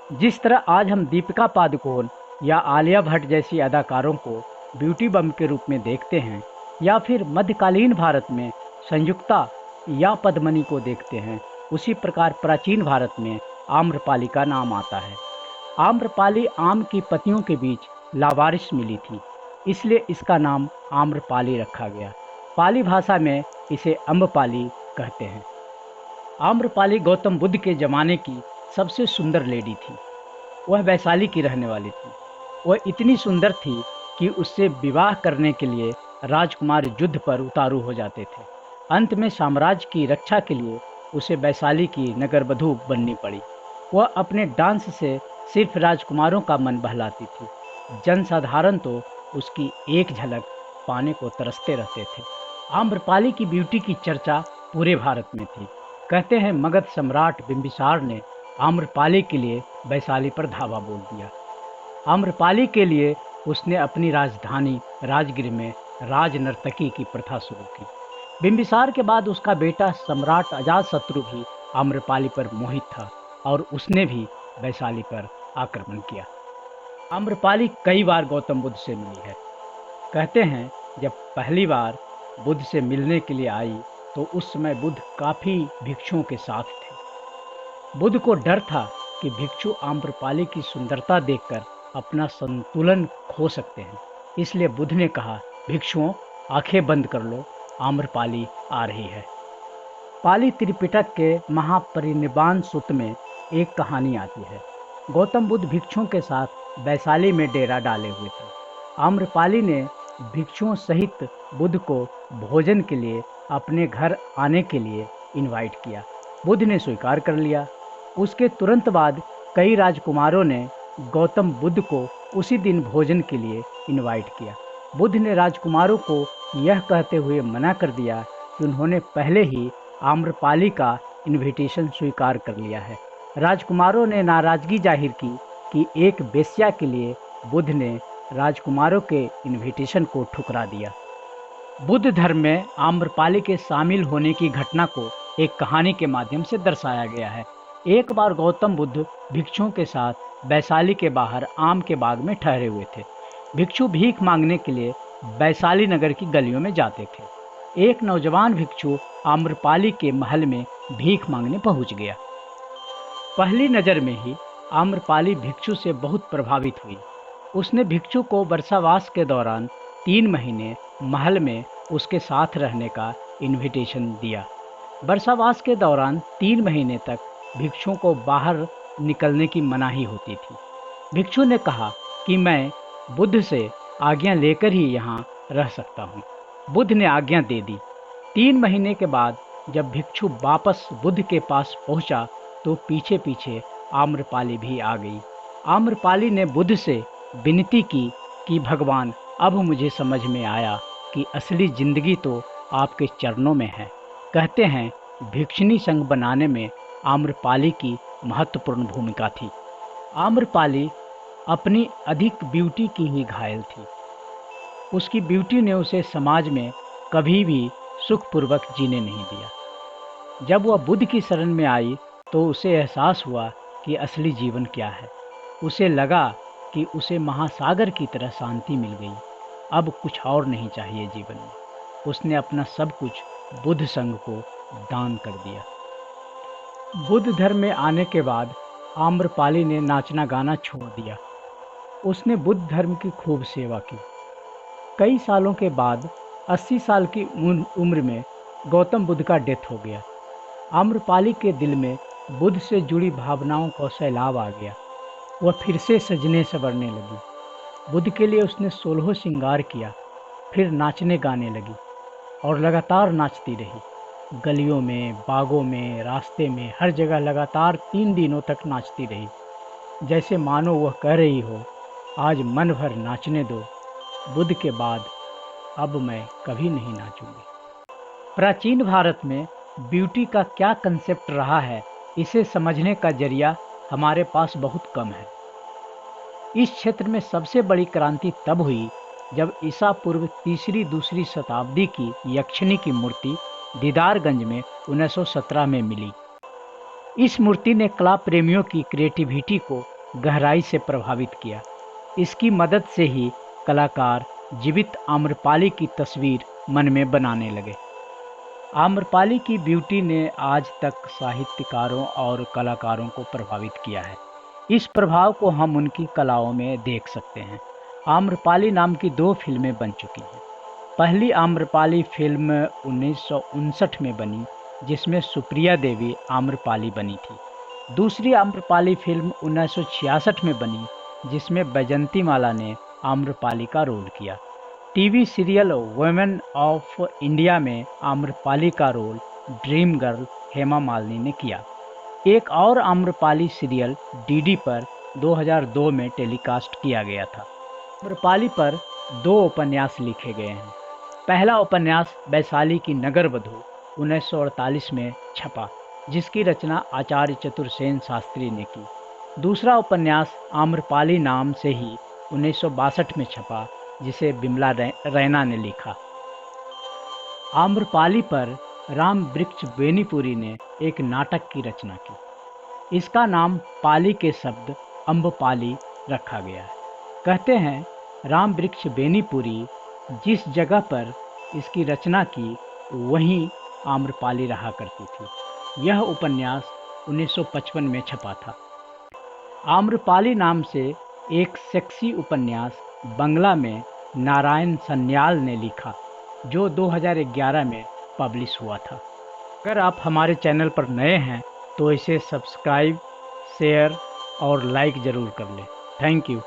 जिस तरह आज हम दीपिका पादुकोण या आलिया भट्ट जैसी अदाकारों को ब्यूटी बम के रूप में देखते हैं, या फिर मध्यकालीन भारत में संयुक्ता या पद्मिनी को देखते हैं, उसी प्रकार प्राचीन भारत में आम्रपाली का नाम आता है। आम्रपाली आम की पत्तियों के बीच लावारिस मिली थी, इसलिए इसका नाम आम्रपाली रखा गया। पाली भाषा में इसे अम्बपाली कहते हैं। आम्रपाली गौतम बुद्ध के ज़माने की सबसे सुंदर लेडी थी। वह वैशाली की रहने वाली थी। वह इतनी सुंदर थी कि उससे विवाह करने के लिए राजकुमार युद्ध पर उतारू हो जाते थे। अंत में साम्राज्य की रक्षा के लिए उसे वैशाली की नगरवधू बननी पड़ी। वह अपने डांस से सिर्फ राजकुमारों का मन बहलाती थी। जनसाधारण तो उसकी एक झलक पाने को तरसते रहते थे। आम्रपाली की ब्यूटी की चर्चा पूरे भारत में थी। कहते हैं मगध सम्राट बिंबिसार ने आम्रपाली के लिए वैशाली पर धावा बोल दिया। आम्रपाली के लिए उसने अपनी राजधानी राजगृह में राज नर्तकी की प्रथा शुरू की। बिंबिसार के बाद उसका बेटा सम्राट अजातशत्रु भी आम्रपाली पर मोहित था और उसने भी वैशाली पर आक्रमण किया। आम्रपाली कई बार गौतम बुद्ध से मिली है। कहते हैं जब पहली बार बुद्ध से मिलने के लिए आई तो उस समय बुद्ध काफ़ी भिक्षुओं के साथ थे। बुद्ध को डर था कि भिक्षु आम्रपाली की सुंदरता देखकर अपना संतुलन खो सकते हैं। इसलिए बुद्ध ने कहा, भिक्षुओं आंखें बंद कर लो, आम्रपाली आ रही है। पाली त्रिपिटक के महापरिनिर्वाण सूत्र में एक कहानी आती है। गौतम बुद्ध भिक्षुओं के साथ वैशाली में डेरा डाले हुए थे। आम्रपाली ने भिक्षुओं सहित बुद्ध को भोजन के लिए अपने घर आने के लिए इनवाइट किया। बुद्ध ने स्वीकार कर लिया। उसके तुरंत बाद कई राजकुमारों ने गौतम बुद्ध को उसी दिन भोजन के लिए इनवाइट किया। बुद्ध ने राजकुमारों को यह कहते हुए मना कर दिया कि उन्होंने पहले ही आम्रपाली का इनविटेशन स्वीकार कर लिया है। राजकुमारों ने नाराजगी जाहिर की कि एक वेश्या के लिए बुद्ध ने राजकुमारों के इनविटेशन को ठुकरा दिया। बुद्ध धर्म में आम्रपाली के शामिल होने की घटना को एक कहानी के माध्यम से दर्शाया गया है। एक बार गौतम बुद्ध भिक्षुओं के साथ वैशाली के बाहर आम के बाग में ठहरे हुए थे। भिक्षु भीख मांगने के लिए वैशाली नगर की गलियों में जाते थे। एक नौजवान भिक्षु आम्रपाली के महल में भीख मांगने पहुंच गया। पहली नज़र में ही आम्रपाली भिक्षु से बहुत प्रभावित हुई। उसने भिक्षु को वर्षावास के दौरान 3 महीने महल में उसके साथ रहने का इनविटेशन दिया। वर्षावास के दौरान 3 महीने तक भिक्षुओं को बाहर निकलने की मनाही होती थी। भिक्षु ने कहा कि मैं बुद्ध से आज्ञा लेकर ही यहाँ रह सकता हूँ। बुद्ध ने आज्ञा दे दी। 3 महीने के बाद जब भिक्षु वापस बुद्ध के पास पहुँचा तो पीछे पीछे आम्रपाली भी आ गई। आम्रपाली ने बुद्ध से विनती की कि भगवान, अब मुझे समझ में आया कि असली जिंदगी तो आपके चरणों में है। कहते हैं भिक्षुणी संघ बनाने में आम्रपाली की महत्वपूर्ण भूमिका थी। आम्रपाली अपनी अधिक ब्यूटी की ही घायल थी। उसकी ब्यूटी ने उसे समाज में कभी भी सुखपूर्वक जीने नहीं दिया। जब वह बुद्ध की शरण में आई तो उसे एहसास हुआ कि असली जीवन क्या है। उसे लगा कि उसे महासागर की तरह शांति मिल गई। अब कुछ और नहीं चाहिए जीवन में। उसने अपना सब कुछ बुद्ध संघ को दान कर दिया। बुद्ध धर्म में आने के बाद आम्रपाली ने नाचना गाना छोड़ दिया। उसने बुद्ध धर्म की खूब सेवा की। कई सालों के बाद 80 साल की उम्र में गौतम बुद्ध का डेथ हो गया। आम्रपाली के दिल में बुद्ध से जुड़ी भावनाओं का सैलाब आ गया। वह फिर से सजने संवरने लगी। बुद्ध के लिए उसने 16 श्रृंगार किया, फिर नाचने गाने लगी और लगातार नाचती रही। गलियों में, बागों में, रास्ते में, हर जगह लगातार 3 दिनों तक नाचती रही, जैसे मानो वह कह रही हो, आज मन भर नाचने दो, बुद्ध के बाद अब मैं कभी नहीं नाचूंगी। प्राचीन भारत में ब्यूटी का क्या कंसेप्ट रहा है, इसे समझने का जरिया हमारे पास बहुत कम है। इस क्षेत्र में सबसे बड़ी क्रांति तब हुई जब ईसा पूर्व 3री-2री शताब्दी की यक्षिणी की मूर्ति दीदारगंज में 1917 में मिली। इस मूर्ति ने कला प्रेमियों की क्रिएटिविटी को गहराई से प्रभावित किया। इसकी मदद से ही कलाकार जीवित आम्रपाली की तस्वीर मन में बनाने लगे। आम्रपाली की ब्यूटी ने आज तक साहित्यकारों और कलाकारों को प्रभावित किया है। इस प्रभाव को हम उनकी कलाओं में देख सकते हैं। आम्रपाली नाम की 2 फिल्में बन चुकी हैं। पहली आम्रपाली फिल्म 1959 में बनी, जिसमें सुप्रिया देवी आम्रपाली बनी थी। दूसरी आम्रपाली फिल्म 1966 में बनी, जिसमें बैजंती माला ने आम्रपाली का रोल किया। TV serial women of India में आम्रपाली का role dream girl Hema Malini ने किया। एक और आम्रपाली सीरियल डीडी पर 2002 में टेलीकास्ट किया गया था। आम्रपाली पर 2 उपन्यास लिखे गए हैं। पहला उपन्यास वैशाली की नगर वधू 1948 में छपा, जिसकी रचना आचार्य चतुर्सेन शास्त्री ने की। दूसरा उपन्यास आम्रपाली नाम से ही 1962 में छपा, जिसे बिमला रैना ने लिखा। आम्रपाली पर राम वृक्ष बेनीपुरी ने एक नाटक की रचना की। इसका नाम पाली के शब्द अम्बपाली रखा गया है। कहते हैं राम वृक्ष बेनीपुरी जिस जगह पर इसकी रचना की, वहीं आम्रपाली रहा करती थी। यह उपन्यास 1955 में छपा था। आम्रपाली नाम से एक सेक्सी उपन्यास बंगला में नारायण सन्याल ने लिखा, जो 2011 में पब्लिश हुआ था। अगर आप हमारे चैनल पर नए हैं तो इसे सब्सक्राइब, शेयर और लाइक ज़रूर कर लें। Thank you.